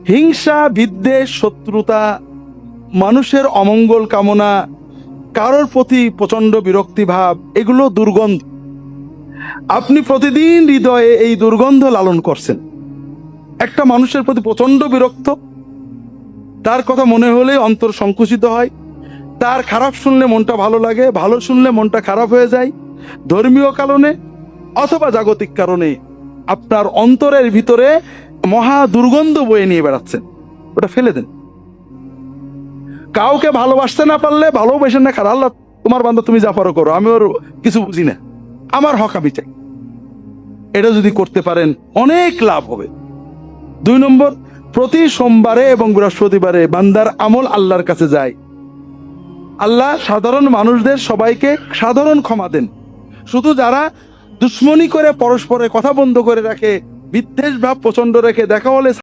হিংসা, বিদ্বেষ, শত্রুতা, মানুষের অমঙ্গল কামনা, কারোর প্রতি প্রচন্ড বিরক্তি ভাব, এগুলো দুর্গন্ধ। আপনি প্রতিদিন হৃদয়ে এই দুর্গন্ধ লালন করছেন। একটা মানুষের প্রতি প্রচন্ড বিরক্ত, তার কথা মনে হলে অন্তর সংকুচিত হয়, তার খারাপ শুনলে মনটা ভালো লাগে, ভালো শুনলে মনটা খারাপ হয়ে যায়। ধর্মীয় কারণে অথবা জাগতিক কারণে আপনার অন্তরের ভিতরে মহা দুর্গন্ধ বয়ে নিয়ে বেড়াচ্ছেন, ওটা ফেলে দেন। কাউকে ভালোবাসতে না পারলে ভালোবাসেন না, খারাপ, আল্লাহ তোমার বান্দা, তুমি যা পারো করো, আমি ওর কিছু বুঝি না, আমার হক আমি চাই। এটা যদি করতে পারেন অনেক লাভ হবে। 2 নম্বর, প্রতি সোমবারে এবং বৃহস্পতিবারে বান্দার আমল আল্লাহর কাছে যায়। আল্লাহ সাধারণ মানুষদের সবাইকে সাধারণ ক্ষমা দেন, শুধু যারা দুশ্মনী করে পরস্পরের কথা বন্ধ করে রাখে, বিদ্বেষ ভাব প্রচন্ড রেখে, দেখা হলে